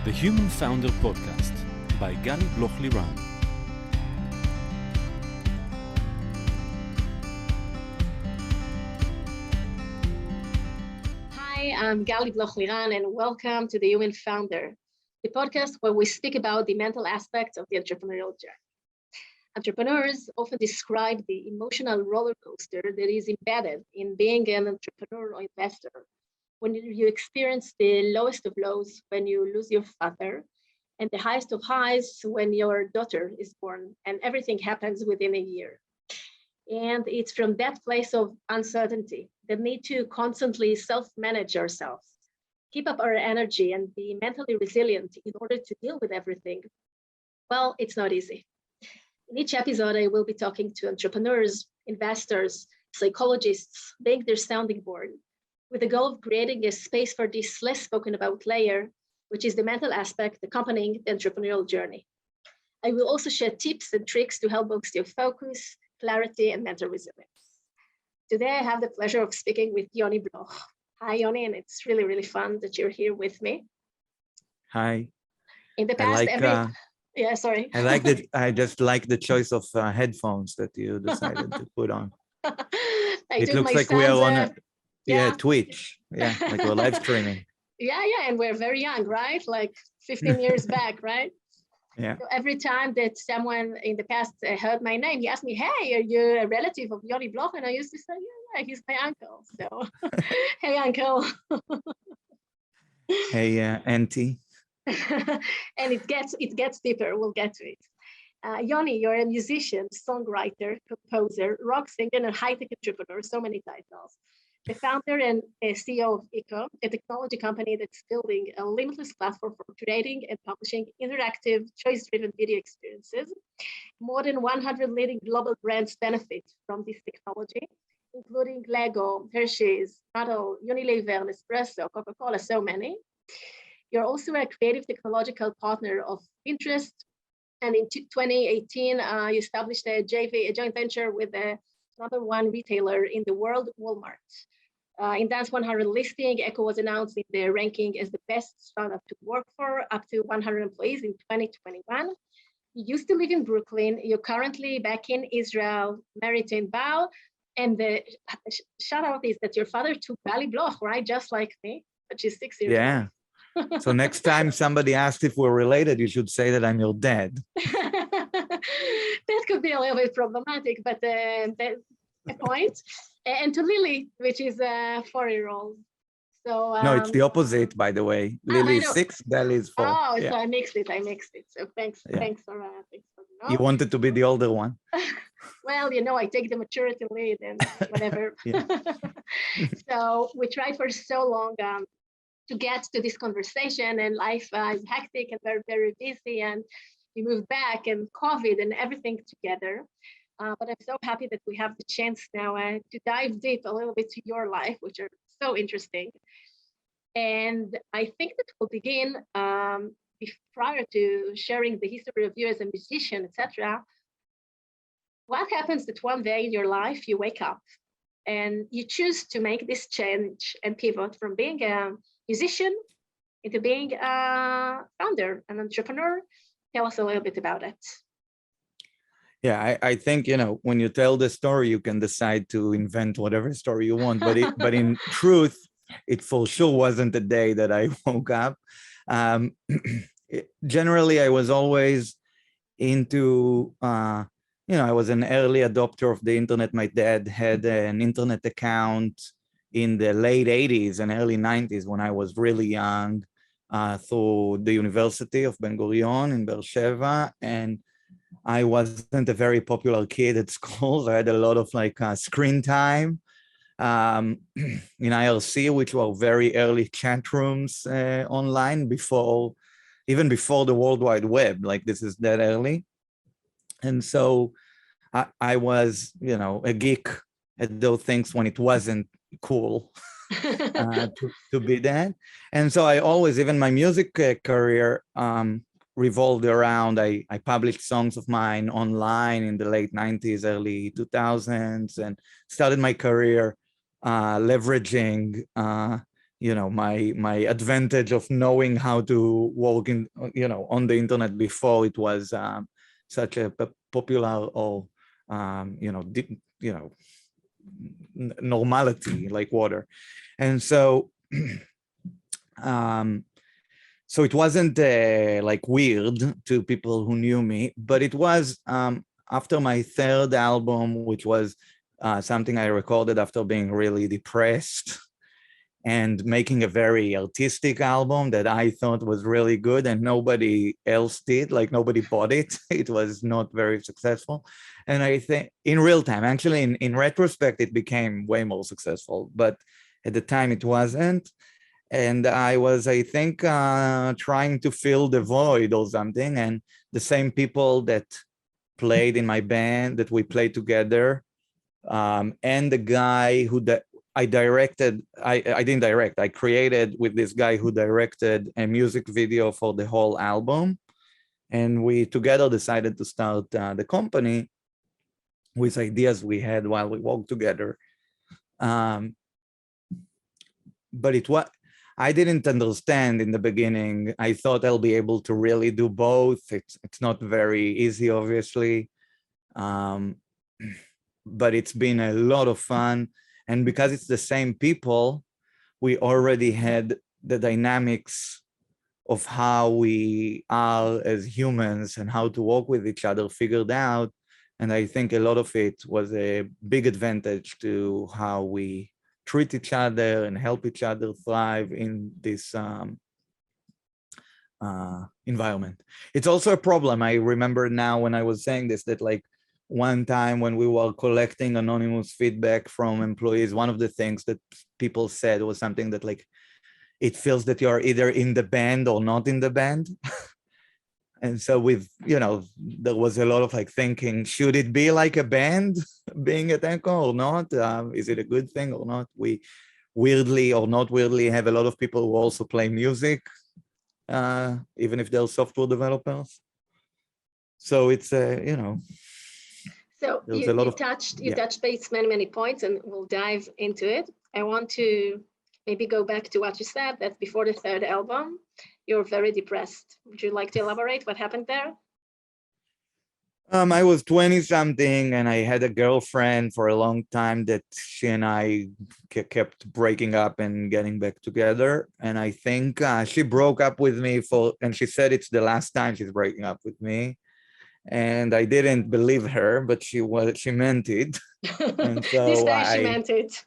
The Human Founder Podcast by Gali, Bloch. Hi, I'm Gali Bloch and welcome to the Human Founder, the podcast where we speak about the mental aspects of the entrepreneurial journey. Entrepreneurs often describe the emotional roller coaster that is embedded in being an entrepreneur or investor. When you experience the lowest of lows when you lose your father, and the highest of highs when your daughter is born, and everything happens within a year. And it's from that place of uncertainty, the need to constantly self-manage ourselves, keep up our energy and be mentally resilient in order to deal with everything. Well, it's not easy. In each episode, I will be talking to entrepreneurs, investors, psychologists, being their sounding board, with the goal of creating a space for this less spoken about layer, which is the mental aspect accompanying the entrepreneurial journey. I will also share tips and tricks to help boost your focus, clarity, and mental resilience. Today, I have the pleasure of speaking with Yoni Bloch. Hi, Yoni, and it's really, really fun that you're here with me. Hi. In the past, sorry. I just like the choice of headphones that you decided to put on. It looks like we are on Twitch. Yeah, like we're live streaming. Yeah, and we're very young, right? Like 15 years back, right? Yeah. So every time that someone in the past heard my name, he asked me, "Hey, are you a relative of Yoni Bloch?" And I used to say, "Yeah, he's my uncle." So, hey, uncle. Hey, auntie. And it gets deeper. We'll get to it. Yoni, you're a musician, songwriter, composer, rock singer, and high-tech entrepreneur. So many titles. The founder and CEO of Eko, a technology company that's building a limitless platform for creating and publishing interactive, choice-driven video experiences. More than 100 leading global brands benefit from this technology, including Lego, Hershey's, Mattel, Unilever, Nespresso, Coca-Cola, so many. You're also a creative technological partner of Pinterest. And in 2018, you established a joint venture with the #1 retailer in the world, Walmart. In Dance 100 listing, Eko was announced in the ranking as the best startup to work for, up to 100 employees in 2021. You used to live in Brooklyn. You're currently back in Israel, married to Bao. And the shout out is that your father took Gali Bloch, right? Just like me, but she's 6 years old. Yeah. So next time somebody asks if we're related, you should say that I'm your dad. That could be a little bit problematic, but that's a point. And to Lily, which is a 4-year-old. So no, it's the opposite, by the way. Lily is 6, Gali is 4. Oh, yeah. So I mixed it. So thanks for You wanted to be the older one. Well, I take the maturity lead and whatever. So we tried for so long to get to this conversation, and life is hectic and very, very busy, and we moved back and COVID and everything together. But I'm so happy that we have the chance now to dive deep a little bit to your life, which are so interesting. And I think that we'll begin prior to sharing the history of you as a musician, etc. What happens that one day in your life you wake up and you choose to make this change and pivot from being a musician into being a founder, an entrepreneur? Tell us a little bit about it. Yeah, I think, when you tell the story, you can decide to invent whatever story you want. But in truth, it for sure wasn't the day that I woke up. Generally, I was always into, I was an early adopter of the internet. My dad had an internet account in the late 80s and early 90s when I was really young, through the University of Ben Gurion in Be'er Sheva. And I wasn't a very popular kid at school. I had a lot of screen time in IRC, which were very early chat rooms online even before the World Wide Web. Like, this is that early. And so I was, a geek at those things when it wasn't cool to be that. And so I always, even my music career, revolved around, I published songs of mine online in the late 90s, early 2000s, and started my career leveraging my advantage of knowing how to work in, on the internet before it was such a popular or, normality like water. And so, so it wasn't like weird to people who knew me, but it was after my third album, which was something I recorded after being really depressed and making a very artistic album that I thought was really good and nobody else did, like nobody bought it. It was not very successful. And I think in real time, actually in retrospect, it became way more successful, but at the time it wasn't. And I was, I think, trying to fill the void or something. And the same people that played in my band that we played together, and the guy who I directed, I didn't direct, I created with this guy who directed a music video for the whole album. And we together decided to start the company with ideas we had while we worked together. But I didn't understand in the beginning. I thought I'll be able to really do both. It's not very easy, obviously. But it's been a lot of fun. And because it's the same people, we already had the dynamics of how we are as humans and how to work with each other figured out. And I think a lot of it was a big advantage to how we treat each other and help each other thrive in this environment. It's also a problem. I remember now when I was saying this, that like one time when we were collecting anonymous feedback from employees, one of the things that people said was something that like, it feels that you're either in the band or not in the band. And so there was a lot of like thinking, should it be like a band being at Eko or not? Is it a good thing or not? We weirdly or not weirdly have a lot of people who also play music, even if they're software developers. So it's, So you touched base many points, and we'll dive into it. I want to maybe go back to what you said, that before the third album, you're very depressed. Would you like to elaborate what happened there? I was 20 something and I had a girlfriend for a long time that she and I kept breaking up and getting back together. And I think she broke up with me and she said it's the last time she's breaking up with me. And I didn't believe her, but she meant it. And so this time she meant it.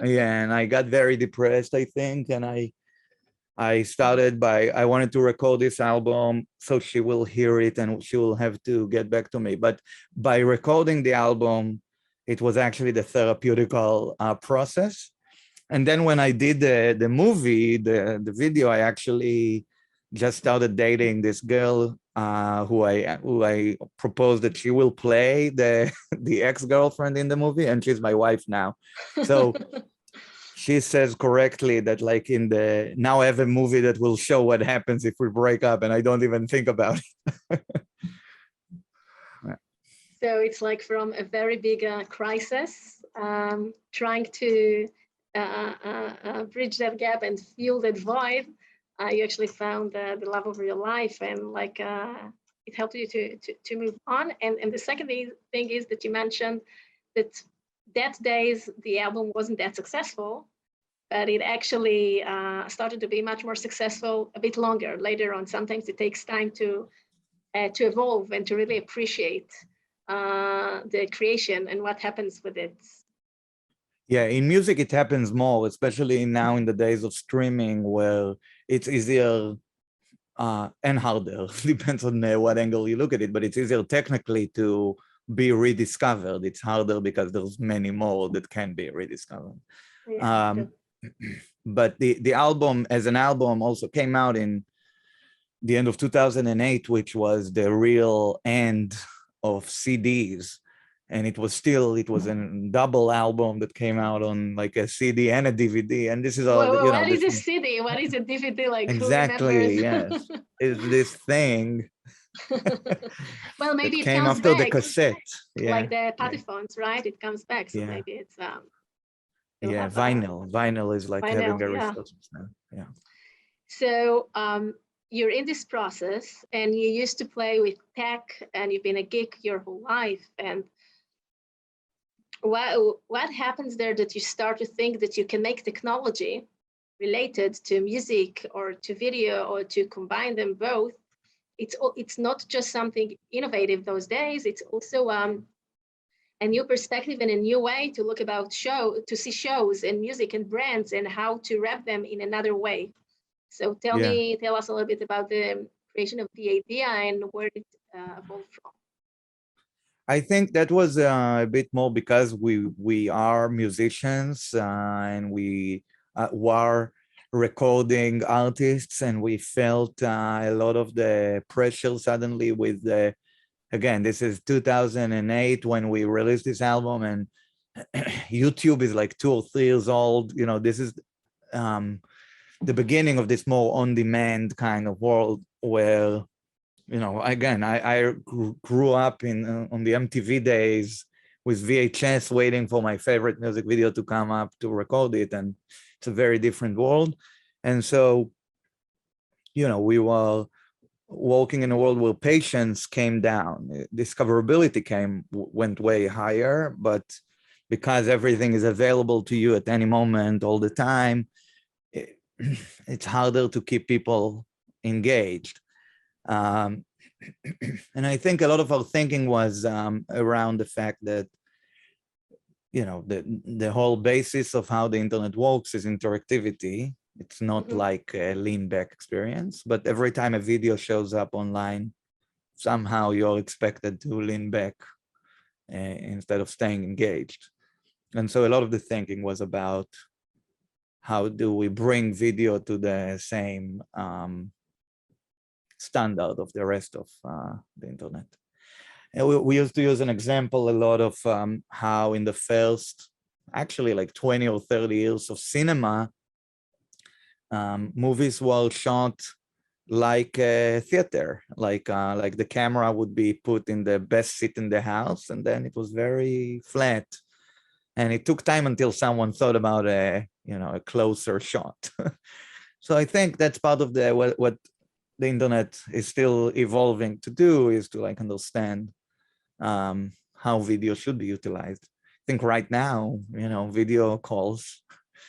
Yeah, and I got very depressed, I think. And I started I wanted to record this album so she will hear it and she will have to get back to me. But by recording the album, it was actually the therapeutical process. And then when I did the movie, the video, I actually just started dating this girl who I proposed that she will play the ex-girlfriend in the movie, and she's my wife now. So she says correctly that like now I have a movie that will show what happens if we break up, and I don't even think about it. So it's like from a very big crisis, trying to bridge that gap and fill that void. You actually found the love of your life, and like it helped you to move on. And the second thing is that you mentioned that days the album wasn't that successful, but it actually started to be much more successful a bit longer later on. Sometimes it takes time to evolve and to really appreciate the creation and what happens with it. Yeah, in music it happens more, especially now in the days of streaming, where it's easier and harder, depends on what angle you look at it, but it's easier technically to be rediscovered. It's harder because there's many more that can be rediscovered. Yeah, but the album as an album also came out in the end of 2008, which was the real end of CDs. And it was a double album that came out on like a CD and a DVD. And this is all, well, what is a CD? What is a DVD? Like, exactly, yes. It's this thing. Well, maybe it came comes after back. the cassette. Like the Patiphones, right? It comes back. So maybe it's You'll Yeah, have vinyl is like having vinyl, a yeah. resource now. Yeah. So you're in this process and you used to play with tech and you've been a geek your whole life. And what happens there that you start to think that you can make technology related to music or to video or to combine them both? It's not just something innovative those days. It's also a new perspective and a new way to look about to see shows and music and brands and how to wrap them in another way. So tell us a little bit about the creation of the idea and where it evolved from. I think that was a bit more because we are musicians and we were recording artists, and we felt a lot of the pressure suddenly with the, again, this is 2008 when we released this album, and YouTube is like 2 or 3 years old. You know, this is the beginning of this more on-demand kind of world where, you know, again, I grew up on the MTV days with VHS waiting for my favorite music video to come up to record it, and it's a very different world. And so, you know, we were walking in a world where patience came down, discoverability went way higher, but because everything is available to you at any moment, all the time, it's harder to keep people engaged. And I think a lot of our thinking was around the fact that, you know, the whole basis of how the internet works is interactivity. It's not like a lean back experience, but every time a video shows up online, somehow you're expected to lean back instead of staying engaged. And so a lot of the thinking was about how do we bring video to the same standard of the rest of the internet. And we used to use an example a lot of how in the first, actually like 20 or 30 years of cinema, movies were shot like a theater, like the camera would be put in the best seat in the house, and then it was very flat. And it took time until someone thought about a closer shot. So I think that's part of what the internet is still evolving to do, is to like understand how video should be utilized. I think right now, you know, video calls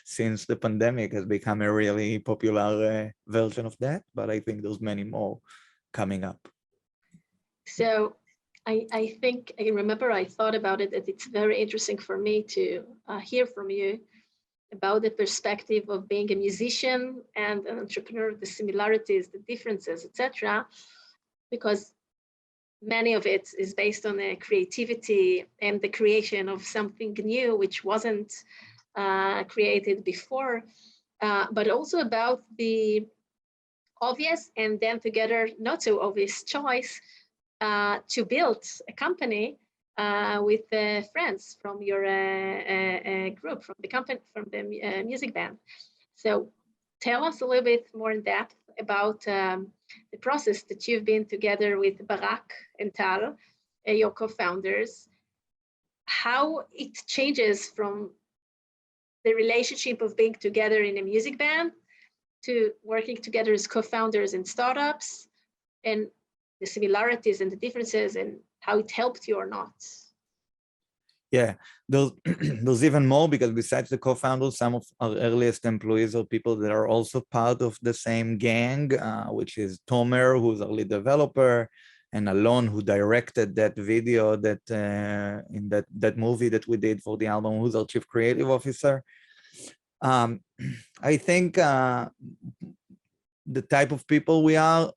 since the pandemic has become a really popular version of that, but I think there's many more coming up. So I think, I remember I thought about it, that it's very interesting for me to hear from you about the perspective of being a musician and an entrepreneur, the similarities, the differences, etc. Because many of it is based on the creativity and the creation of something new, which wasn't created before, but also about the obvious and then together not so obvious choice to build a company with friends from your group, from the company, from the music band. So tell us a little bit more in depth about the process that you've been together with Barak and Tal, your co-founders, how it changes from the relationship of being together in a music band to working together as co-founders in startups, and the similarities and the differences and how it helped you or not. Yeah, there's even more, because besides the co-founders, some of our earliest employees are people that are also part of the same gang, which is Tomer, who's our lead developer, and Alon, who directed that video that in that movie that we did for the album, who's our chief creative officer. I think the type of people we are,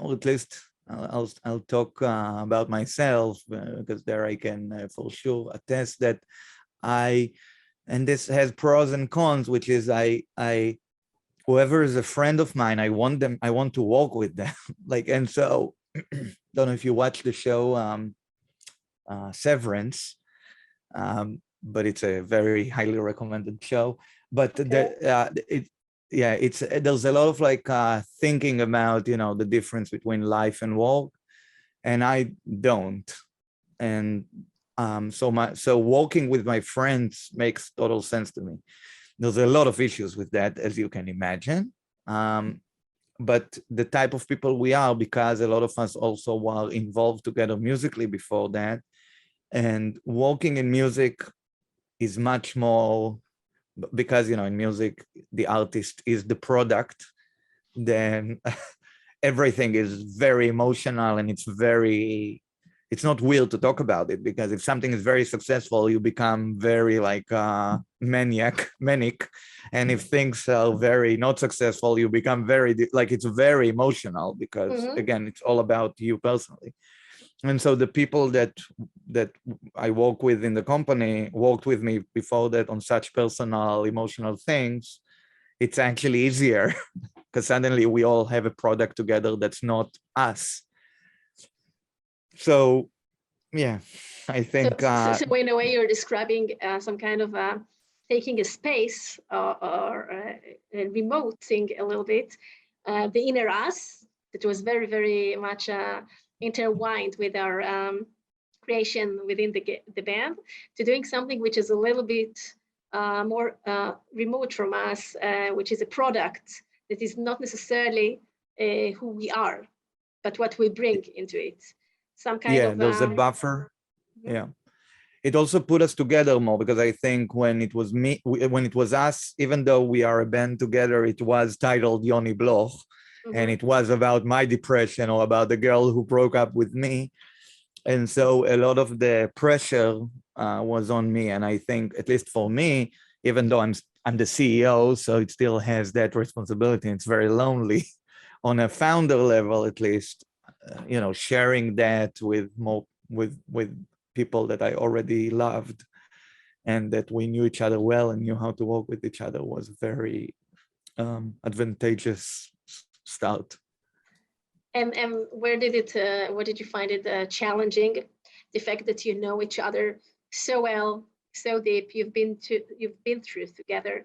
or at least I'll talk about myself, because there I can for sure attest that and this has pros and cons, which is whoever is a friend of mine, I want to work with them. Like, and so don't know if you watch the show Severance, but it's a very highly recommended show. But okay. There's a lot of like thinking about, you know, the difference between life and work, and I don't. And So walking with my friends makes total sense to me. There's a lot of issues with that, as you can imagine. But the type of people we are, because a lot of us also were involved together musically before that, and walking in music is much more, because in music the artist is the product, then everything is very emotional, and it's not weird to talk about it, because if something is very successful, you become very like manic, and if things are very not successful, you become very like, it's very emotional, because again, it's all about you personally. And so the people that I work with in the company worked with me before that on such personal, emotional things. It's actually easier because suddenly we all have a product together that's not us. So, yeah, I think. So in a way, you're describing some kind of taking a space or a remote thing a little bit, the inner us that was very, very much intertwined with our creation within the band, to doing something which is a little bit more remote from us, which is a product that is not necessarily who we are, but what we bring into it. Some kind of there's a buffer. Yeah, it also put us together more, because I think when it was us, even though we are a band together, it was titled Yoni Bloch, and it was about my depression or about the girl who broke up with me. And so a lot of the pressure was on me. And I think, at least for me, even though I'm the CEO, so it still has that responsibility. It's very lonely on a founder level, at least, sharing that with people that I already loved, and that we knew each other well and knew how to work with each other, was very advantageous start. And where did you find it challenging? The fact that you know each other so well, so deep, you've been through together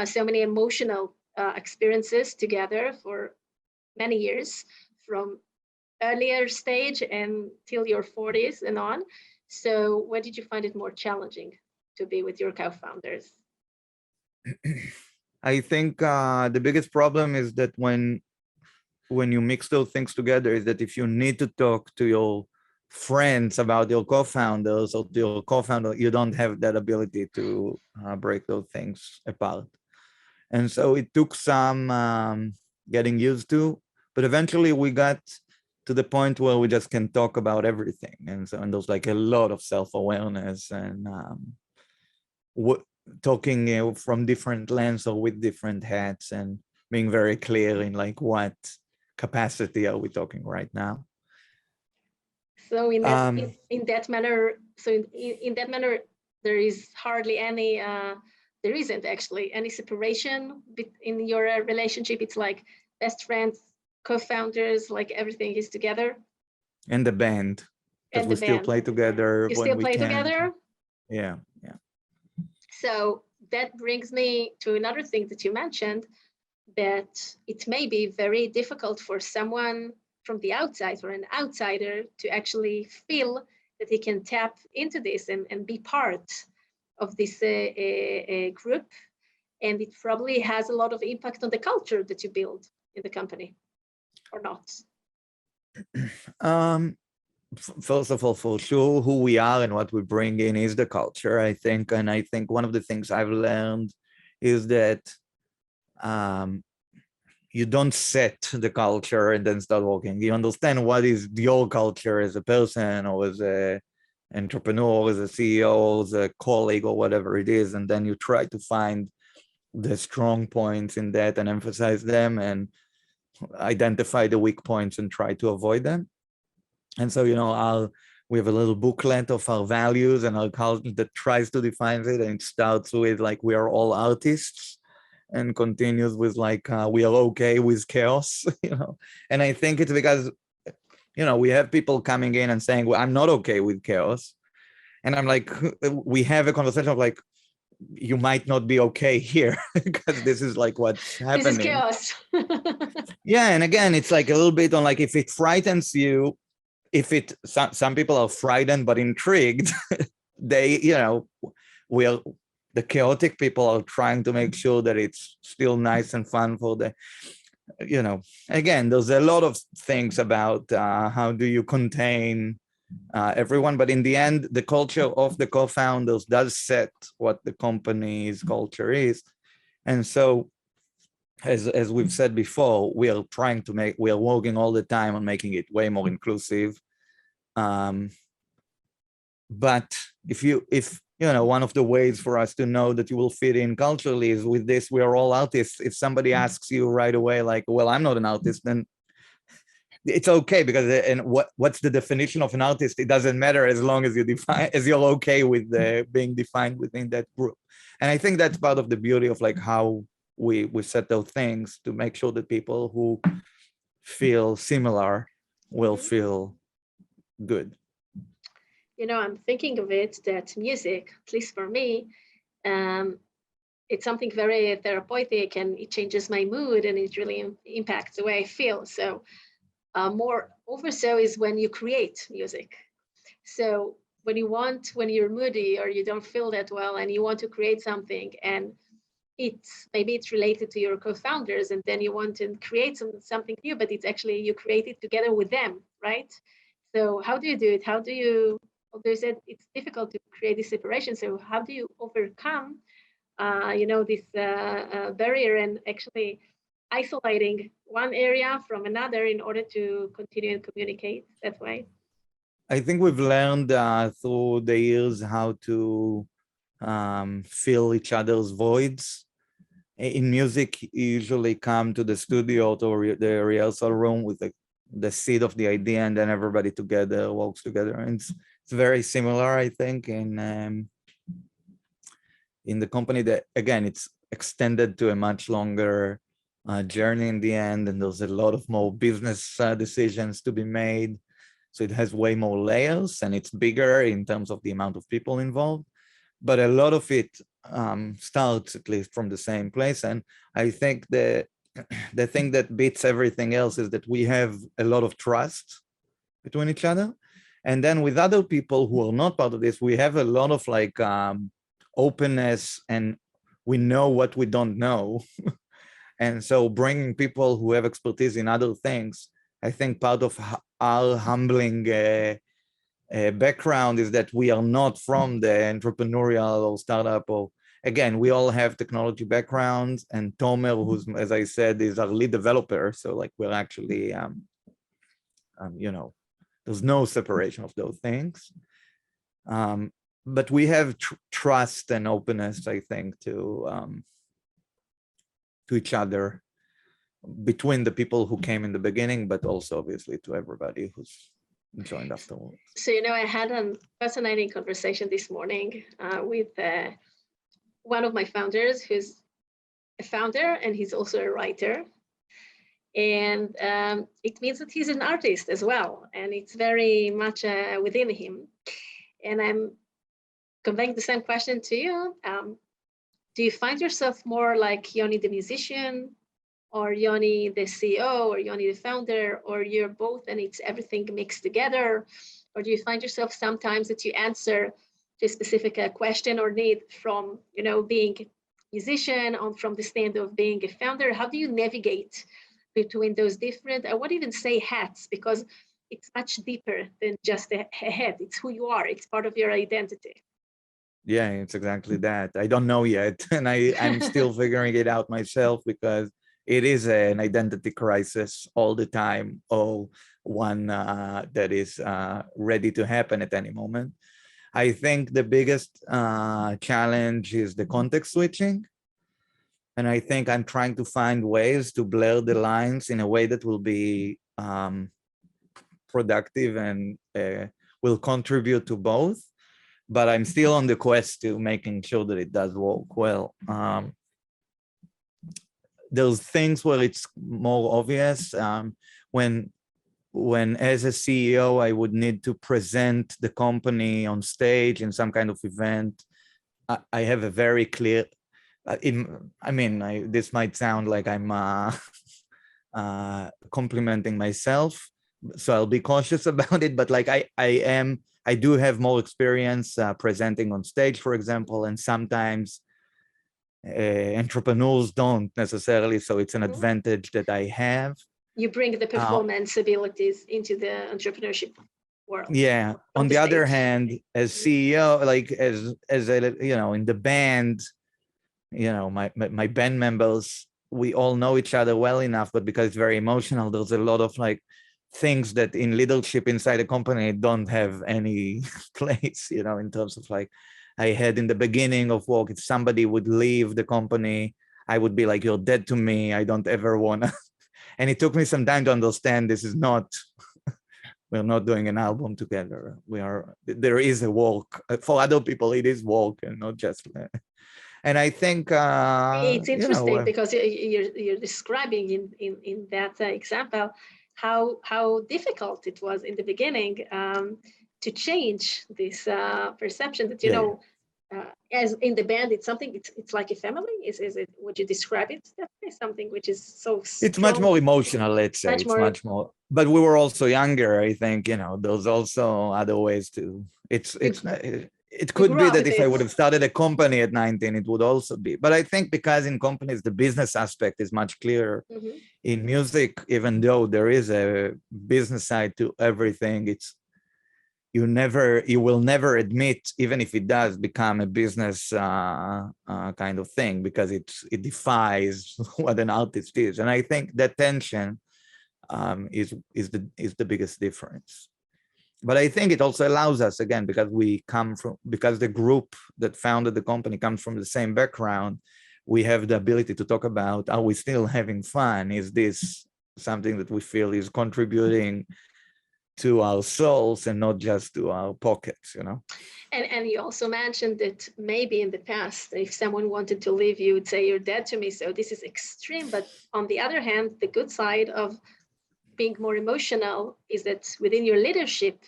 so many emotional experiences together for many years, from earlier stage and till your 40s and on. So where did you find it more challenging to be with your co-founders? I think the biggest problem is that when you mix those things together, is that if you need to talk to your friends about your co-founders or to your co-founder, you don't have that ability to break those things apart. And so it took some getting used to, but eventually we got to the point where we just can talk about everything. And there's like a lot of self-awareness and talking from different lenses or with different hats, and being very clear in like what capacity are we talking right now. So in that manner, there is hardly any, there isn't actually any separation in your relationship. It's like best friends, co-founders, like everything is together. And the band, because we still play together. You still play together? Yeah. So that brings me to another thing that you mentioned, that it may be very difficult for someone from the outside or an outsider to actually feel that he can tap into this and be part of this group. And it probably has a lot of impact on the culture that you build in the company, or not? First of all, for sure, who we are and what we bring in is the culture, I think. And I think one of the things I've learned is that you don't set the culture and then start working. You understand what is your culture as a person, or as an entrepreneur, or as a CEO, or as a colleague, or whatever it is. And then you try to find the strong points in that and emphasize them, and identify the weak points and try to avoid them. And so, we have a little booklet of our values and our culture that tries to define it. And it starts with like, we are all artists, and continues with like, we are okay with chaos, And I think it's because, we have people coming in and saying, well, I'm not okay with chaos. And I'm like, we have a conversation of like, you might not be okay here, because this is like what's happening. This is chaos. Yeah. And again, it's like a little bit on like, if it frightens you, some people are frightened but intrigued, they, we are, the chaotic people are trying to make sure that it's still nice and fun for the, again, there's a lot of things about how do you contain everyone, but in the end, the culture of the co-founders does set what the company's culture is. And so, as we've said before, we are working all the time on making it way more inclusive. But if one of the ways for us to know that you will fit in culturally is with this, we are all artists. If somebody asks you right away, like, well, I'm not an artist, then it's okay, because and what's the definition of an artist? It doesn't matter as long as you're okay with being defined within that group. And I think that's part of the beauty of like how we set those things to make sure that people who feel similar will feel good. I'm thinking of it that music, at least for me, it's something very therapeutic, and it changes my mood, and it really impacts the way I feel. So more over so is when you create music. So when you're moody or you don't feel that well and you want to create something, and maybe it's related to your co-founders, and then you want to create something new, but it's actually you create it together with them, right? So how do you do it? It's difficult to create this separation. So how do you overcome, this barrier, and actually isolating one area from another in order to continue and communicate that way? I think we've learned through the years how to fill each other's voids. In music, you usually come to the studio or the rehearsal room with the seed of the idea, and then everybody together works together. And it's very similar, I think, in the company. That again, it's extended to a much longer journey in the end, and there's a lot of more business decisions to be made. So it has way more layers, and it's bigger in terms of the amount of people involved. But a lot of it starts at least from the same place. And I think the thing that beats everything else is that we have a lot of trust between each other. And then with other people who are not part of this, we have a lot of like openness, and we know what we don't know. And so bringing people who have expertise in other things, I think part of our humbling background is that we are not from the entrepreneurial or startup, or again, we all have technology backgrounds, and Tomer, who's, as I said, is our lead developer. So like we're actually, there's no separation of those things. But we have trust and openness, I think, to each other, between the people who came in the beginning, but also obviously to everybody who's joined afterwards. So, I had a fascinating conversation this morning with one of my founders, who's a founder, and he's also a writer. And it means that he's an artist as well, and it's very much within him. And I'm conveying the same question to you. Do you find yourself more like Yoni the musician, or Yoni the CEO, or Yoni the founder, or you're both and it's everything mixed together? Or do you find yourself sometimes that you answer to a specific question or need from, being a musician, on from the stand of being a founder? How do you navigate between those different, I won't even say hats, because it's much deeper than just a head. It's who you are. It's part of your identity. Yeah, it's exactly that. I don't know yet, and I'm still figuring it out myself, because it is an identity crisis all the time, or one that is ready to happen at any moment. I think the biggest challenge is the context switching. And I think I'm trying to find ways to blur the lines in a way that will be productive and will contribute to both. But I'm still on the quest to making sure that it does work well. There's things where it's more obvious. When as a CEO, I would need to present the company on stage in some kind of event, I have a very clear, this might sound like I'm complimenting myself, so I'll be cautious about it, but like I am I do have more experience presenting on stage, for example, and sometimes entrepreneurs don't necessarily, so it's an advantage that I have. You bring the performance abilities into the entrepreneurship world. Yeah. On the other hand, as CEO, like as a, you know, in the band, you know, my band members, we all know each other well enough, but because it's very emotional, there's a lot of like things that in leadership inside a company don't have any place, you know, in terms of like I had in the beginning of work, if somebody would leave the company, I would be like, you're dead to me. I don't ever want to. And it took me some time to understand this is not, we're not doing an album together. There is a work. For other people, it is work and not just. And I think it's interesting because you're describing in that example how difficult it was in the beginning to change this perception that as in the band it's something it's like a family. Is it? Would you describe it that way? Something which is so strong? It's much more emotional. Let's say much more. But we were also younger. I think there's also other ways to. It could be that if I would have started a company at 19, it would also be. But I think because in companies, the business aspect is much clearer. Mm-hmm. In music, even though there is a business side to everything, you will never admit, even if it does become a business kind of thing, because it defies what an artist is. And I think that tension is the biggest difference. But I think it also allows us, again, because the group that founded the company comes from the same background, we have the ability to talk about, are we still having fun? Is this something that we feel is contributing to our souls and not just to our pockets, And you also mentioned that maybe in the past, if someone wanted to leave you, would say, you're dead to me. So this is extreme. But on the other hand, the good side of being more emotional is that within your leadership,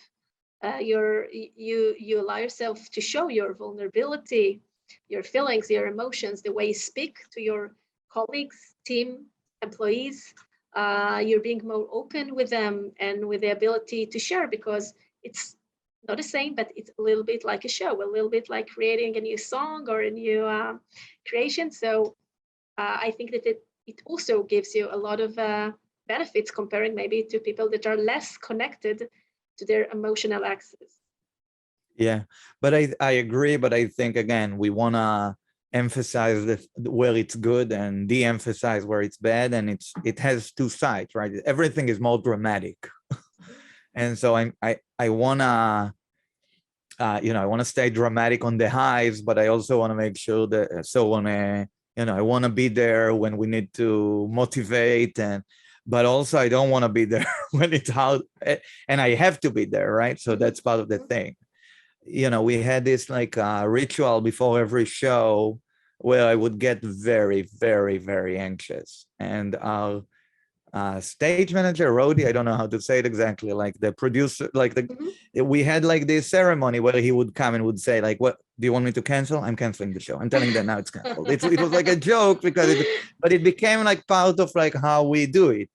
you allow yourself to show your vulnerability, your feelings, your emotions, the way you speak to your colleagues, team, employees. You're being more open with them and with the ability to share, because it's not the same, but it's a little bit like a show, a little bit like creating a new song or a new creation. So I think that it also gives you a lot of benefits comparing maybe to people that are less connected to their emotional axis. Yeah, but I agree. But I think, again, we want to emphasize where it's good and de-emphasize where it's bad. And it has two sides, right? Everything is more dramatic. And so I want to, I want to stay dramatic on the highs, but I also want to make sure that, I want to be there when we need to motivate, but also I don't want to be there when it's hard, and I have to be there, right? So that's part of the thing. We had this like ritual before every show where I would get very, very, very anxious. And our stage manager, Rodi, I don't know how to say it exactly, like the producer, we had like this ceremony where he would come and would say like, what, do you want me to cancel? I'm canceling the show. I'm telling them now it's canceled. It was like a joke but it became like part of like how we do it.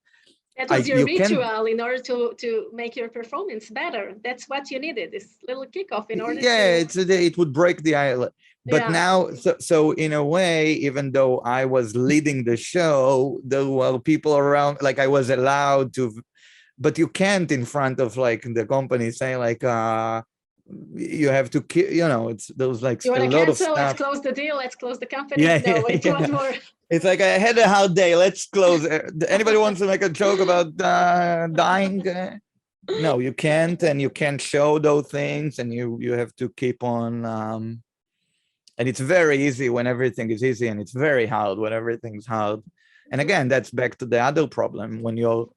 That was your ritual in order to make your performance better. That's what you needed, this little kickoff in order it would break the island. But now, so in a way, even though I was leading the show, there were people around, like I was allowed to, but you can't in front of like the company say like, you have to, there was like you a lot cancel, of stuff. Let's close the deal. Let's close the company. It's a lot more. It's like, I had a hard day. Let's close. Anybody wants to make a joke about dying? No, you can't, and you can't show those things, and you have to keep on. And it's very easy when everything is easy, and it's very hard when everything's hard. And again, that's back to the other problem. When you're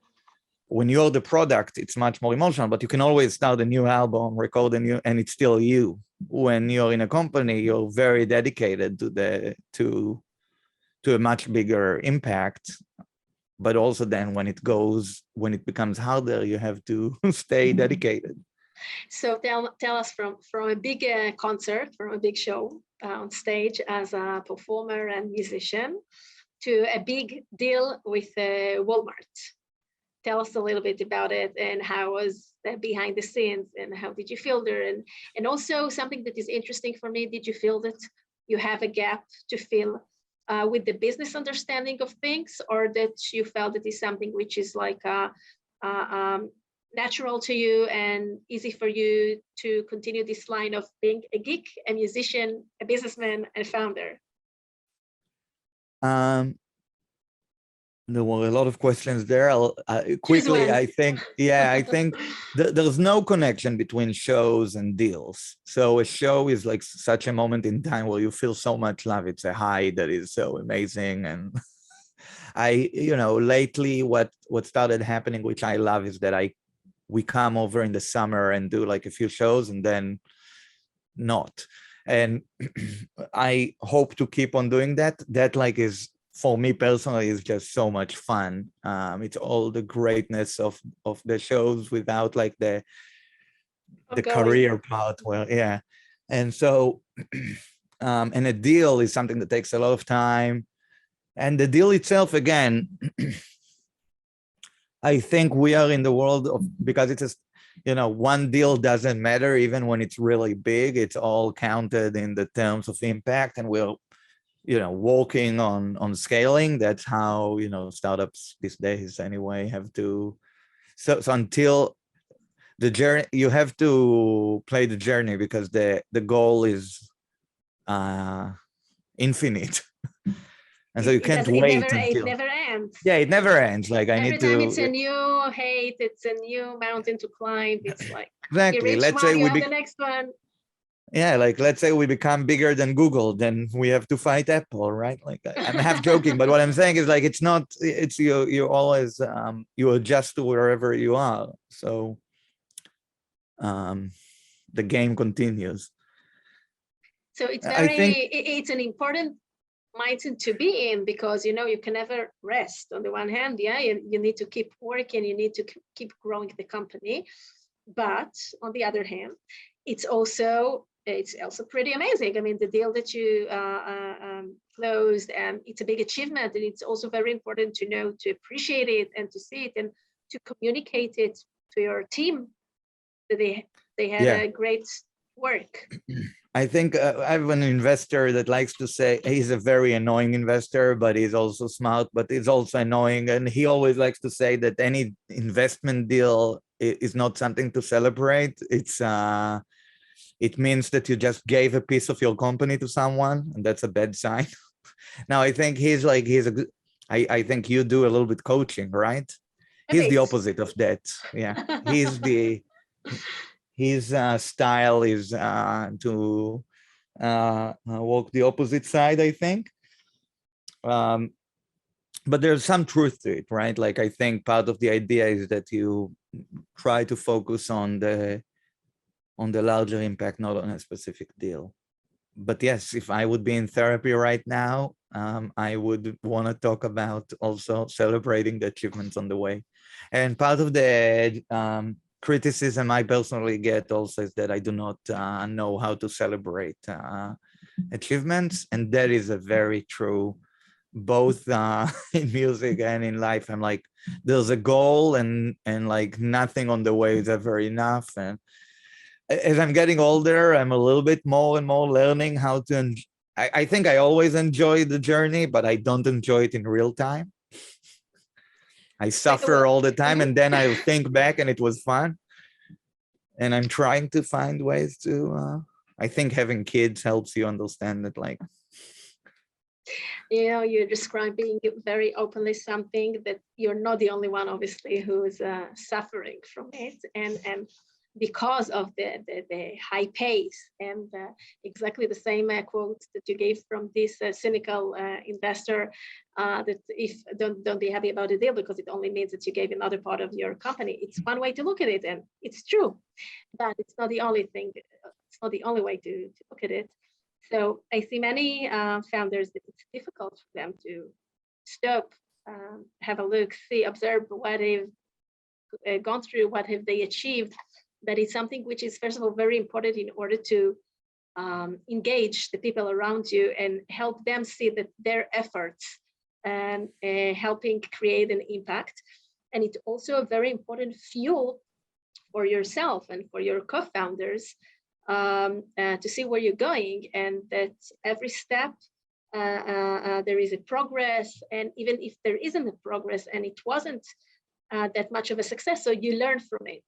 the product, it's much more emotional. But you can always start a new album, record a new, and it's still you. When you're in a company, you're very dedicated to a much bigger impact. But also then when it becomes harder, you have to stay dedicated. So tell us from a big concert, from a big show on stage as a performer and musician, to a big deal with Walmart. tell us a little bit about it and how was that behind the scenes and how did you feel there? And also something that is interesting for me, did you feel that you have a gap to fill with the business understanding of things, or that you felt that is something which is like natural to you and easy for you to continue this line of being a geek, a musician, a businessman, and founder? There were a lot of questions there. I'll quickly, I think there's no connection between shows and deals. So a show is like such a moment in time where you feel so much love. It's a high that is so amazing. And lately what started happening, which I love, is that we come over in the summer and do like a few shows and then not. And I hope to keep on doing that. That like is, for me personally, is just so much fun. It's all the greatness of the shows without like the career part. Well, yeah. And so, and a deal is something that takes a lot of time. And the deal itself, again, I think we are in the world of, because it's just, one deal doesn't matter even when it's really big. It's all counted in the terms of impact, and we're working on scaling. That's how startups these days anyway have to. So until the journey, you have to play the journey, because the goal is infinite. And so you can't wait until it never ends. Yeah, it never ends. Like every time it's a new height, it's a new mountain to climb. It's like exactly. Let's say we the next one. Yeah, like let's say we become bigger than Google, then we have to fight Apple, right? Like I'm half joking, but what I'm saying is like it's you always you adjust to wherever you are. So the game continues. So it's an important mindset to be in, because you can never rest. On the one hand, you need to keep working, you need to keep growing the company, but on the other hand, it's also pretty amazing. I mean, the deal that you closed, and it's a big achievement, and it's also very important to know, to appreciate it and to see it and to communicate it to your team that they had a great work. I think I have an investor that likes to say he's a very annoying investor, but he's also smart, but he's also annoying. And he always likes to say that any investment deal is not something to celebrate. It means that you just gave a piece of your company to someone, and that's a bad sign. Now, I think I think you do a little bit coaching, right? He's the opposite of that. Yeah, his style is to walk the opposite side, I think. But there's some truth to it, right? Like, I think part of the idea is that you try to focus on the larger impact, not on a specific deal. But yes, if I would be in therapy right now, I would want to talk about also celebrating the achievements on the way. And part of the criticism I personally get also is that I do not know how to celebrate achievements. And that is a very true, both in music and in life. I'm like, there's a goal, and like nothing on the way is ever enough. And as I'm getting older, I'm a little bit more and more learning how to. I think I always enjoy the journey, but I don't enjoy it in real time. I suffer all the time, and then I'll think back, and it was fun. And I'm trying to find ways to. I think having kids helps you understand that, like. You're describing very openly something that you're not the only one, obviously, who is suffering from it, and because of the high pace, and exactly the same quote that you gave from this cynical investor, that if don't be happy about the deal because it only means that you gave another part of your company. It's one way to look at it, and it's true, but it's not the only thing. It's not the only way to look at it. So I see many founders that it's difficult for them to stop, have a look, see, observe what they've gone through, what have they achieved. That is something which is, first of all, very important in order to engage the people around you and help them see that their efforts and helping create an impact. And it's also a very important fuel for yourself and for your co-founders to see where you're going, and that every step there is a progress, and even if there isn't a progress and it wasn't that much of a success, so you learn from it.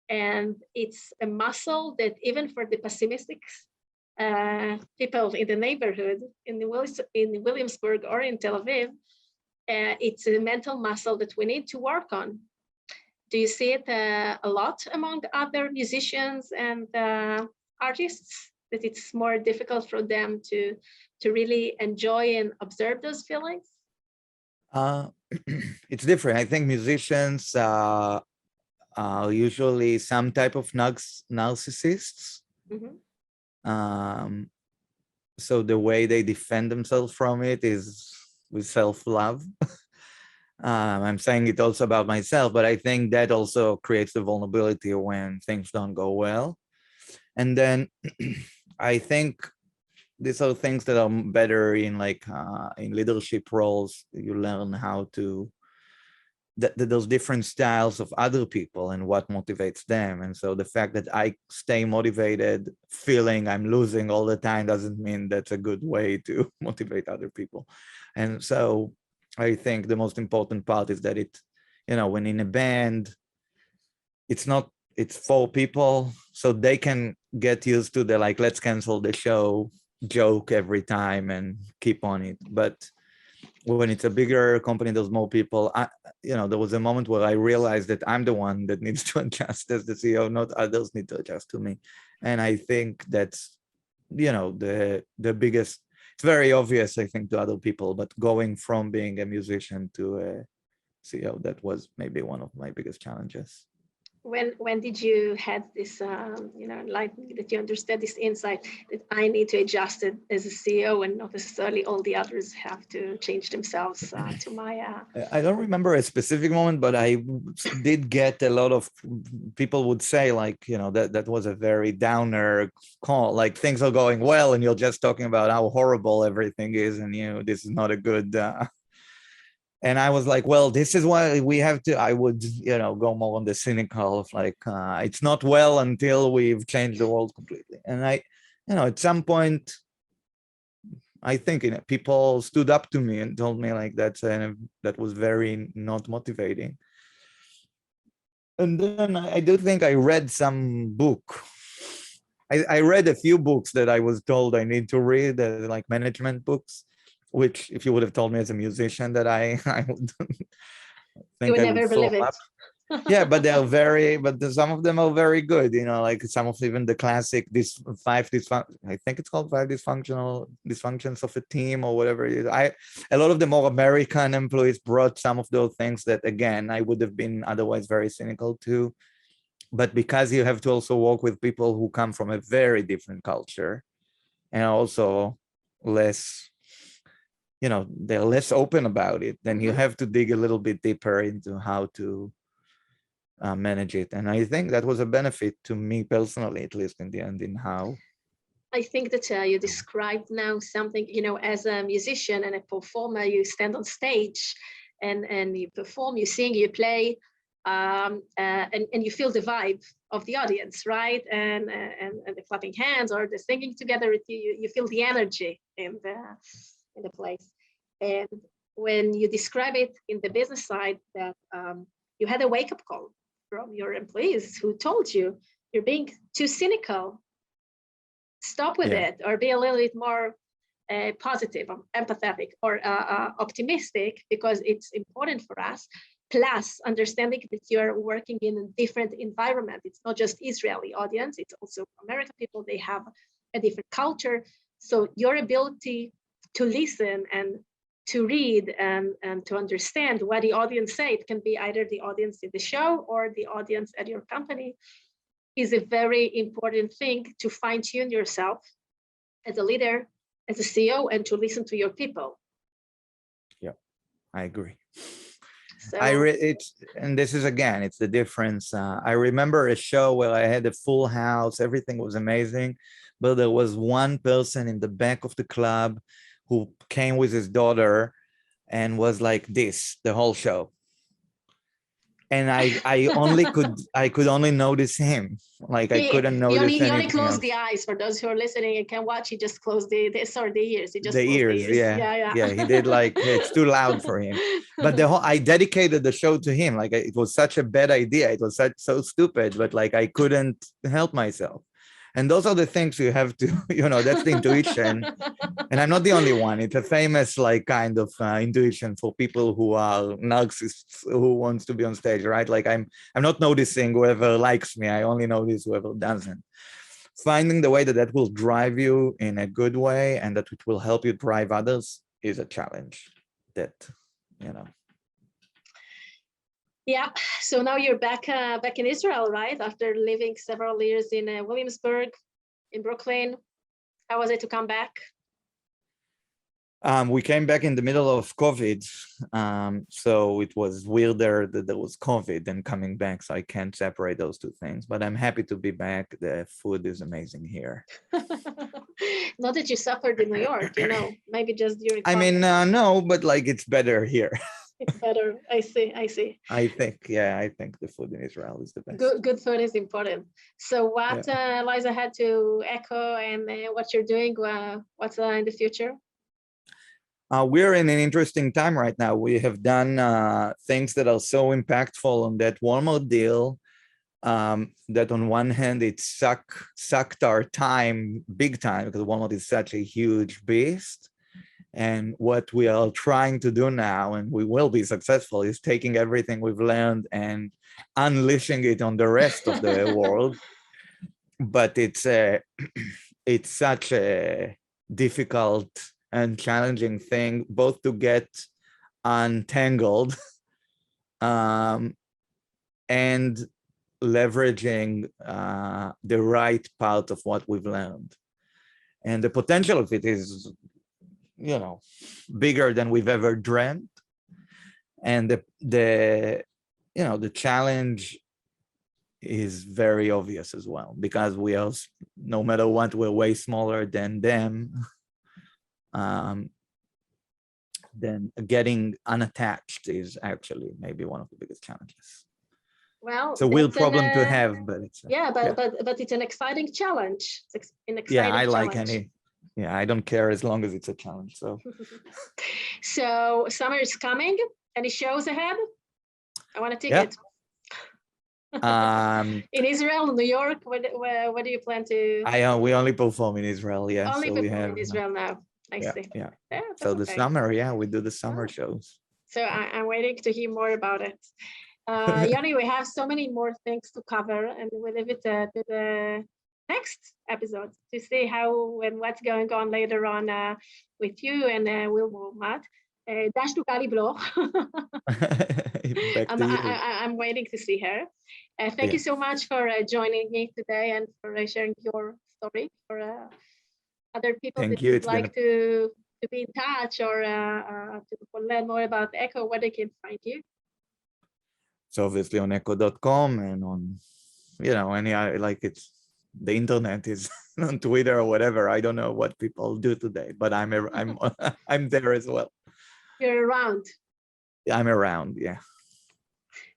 And it's a muscle that even for the pessimistic people in the neighborhood, in Williamsburg or in Tel Aviv, it's a mental muscle that we need to work on. Do you see it a lot among other musicians and artists, that it's more difficult for them to really enjoy and observe those feelings? It's different. I think musicians are usually some type of narcissists. Mm-hmm. So the way they defend themselves from it is with self-love. I'm saying it also about myself, but I think that also creates the vulnerability when things don't go well. And then I think these are things that are better in in leadership roles. You learn how to those different styles of other people and what motivates them. And so the fact that I stay motivated feeling I'm losing all the time doesn't mean that's a good way to motivate other people. And so I think the most important part is that when in a band, it's 4 people, so they can get used to the let's cancel the show joke every time and keep on it. But when it's a bigger company, there's more people. There was a moment where I realized that I'm the one that needs to adjust as the CEO, not others need to adjust to me. And I think that's, the biggest, it's very obvious, I think, to other people, but going from being a musician to a CEO, that was maybe one of my biggest challenges. When did you had this, enlightenment, that you understood this insight that I need to adjust it as a CEO and not necessarily all the others have to change themselves to my... I don't remember a specific moment, but I did get a lot of people would say that was a very downer call, things are going well and you're just talking about how horrible everything is and this is not a good... And I was like, well, this is why we have to, I would, go more on the cynical of it's not well until we've changed the world completely. And at some point, I think people stood up to me and told me that was very not motivating. And then I do think I read some book. I read a few books that I was told I need to read, like management books, which if you would have told me as a musician that I would think you would I never believe it. Yeah, but some of them are very good, some of even the classic, I think it's called 5 dysfunctions of a team or whatever it is. A lot of the more American employees brought some of those things that, again, I would have been otherwise very cynical to. But because you have to also work with people who come from a very different culture and also less, they're less open about it, then you have to dig a little bit deeper into how to manage it. And I think that was a benefit to me personally, at least in the end, in how. I think that you described now something, as a musician and a performer, you stand on stage and you perform, you sing, you play, and you feel the vibe of the audience, right? And the clapping hands or the singing together with you, you feel the energy in the place. And when you describe it in the business side, that you had a wake-up call from your employees who told you you're being too cynical, stop with it, or be a little bit more positive, or empathetic, or optimistic, because it's important for us. Plus, understanding that you're working in a different environment. It's not just Israeli audience, it's also American people. They have a different culture. So your ability to listen and to read and to understand what the audience say, it can be either the audience in the show or the audience at your company, is a very important thing to fine-tune yourself as a leader, as a CEO, and to listen to your people. Yeah, I agree. So, and this is, again, it's the difference. I remember a show where I had a full house, everything was amazing, but there was one person in the back of the club who came with his daughter and was like this the whole show. and I could only notice him. Like I couldn't notice Yoni anything closed else. the eyes. For those who are listening and can watch, he just closed the ears. He just The closed ears, the ears. yeah. He did, like, it's too loud for him. But I dedicated the show to him. Like, it was such a bad idea. It was so stupid, but like I couldn't help myself. And those are the things you have to, that's the intuition. And I'm not the only one. It's a famous, like, kind of intuition for people who are narcissists who wants to be on stage, right? Like I'm not noticing whoever likes me. I only notice whoever doesn't. Finding the way that will drive you in a good way and that it will help you drive others is a challenge that, Yeah. So now you're back in Israel, right? After living several years in Williamsburg, in Brooklyn. How was it to come back? We came back in the middle of COVID, so it was weirder that there was COVID and coming back, so I can't separate those two things, but I'm happy to be back. The food is amazing here. Not that you suffered in New York, maybe just during I mean, no, but like it's better here. It's better. I see. I think the food in Israel is the best. Good food is important. So what lies ahead to Eko and what you're doing? What's in the future? We're in an interesting time right now. We have done things that are so impactful on that Walmart deal that on one hand, it sucked our time big time because Walmart is such a huge beast. And what we are trying to do now, and we will be successful, is taking everything we've learned and unleashing it on the rest of the world. But it's such a difficult and challenging thing, both to get untangled and leveraging the right part of what we've learned. And the potential of it is, bigger than we've ever dreamt. And the challenge is very obvious as well, because we are, no matter what, we're way smaller than them. Then getting unattached is actually maybe one of the biggest challenges. Well, it's a weird problem to have, but it's but it's an exciting challenge. It's an exciting I like challenge. I don't care as long as it's a challenge. So summer is coming. Any shows ahead? I want a ticket. In Israel, New York, where do you plan to? We only perform in Israel, Only so perform in Israel now. I see. Yeah. So the summer, we do the summer shows. So I'm waiting to hear more about it. Yoni, we have so many more things to cover, and we'll leave it to the next episode to see how and what's going on later on with you and Will Matt. Dash to Gali Bloch. I'm waiting to see her. Thank you so much for joining me today and for sharing your story. For other people that would like to be in touch or to learn more about Eko, where they can find you. So obviously on Eko.com and on, the internet is on Twitter or whatever. I don't know what people do today, but I'm I'm there as well. You're around. I'm around, yeah.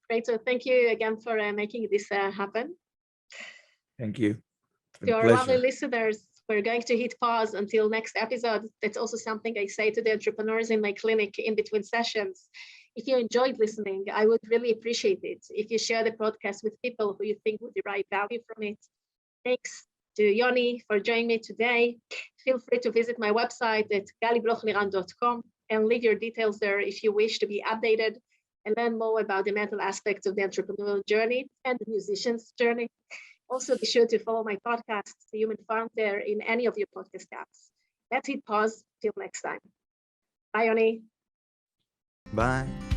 Great. So thank you again for making this happen. Thank you. To our lovely listeners, we're going to hit pause until next episode. That's also something I say to the entrepreneurs in my clinic in between sessions. If you enjoyed listening, I would really appreciate it if you share the podcast with people who you think would derive value from it. Thanks to Yoni for joining me today. Feel free to visit my website at galiblochliran.com and leave your details there if you wish to be updated and learn more about the mental aspects of the entrepreneurial journey and the musician's journey. Also, be sure to follow my podcast, The Human Founder, in any of your podcast apps. Let's hit pause. Till next time. Bye, Yoni. Bye.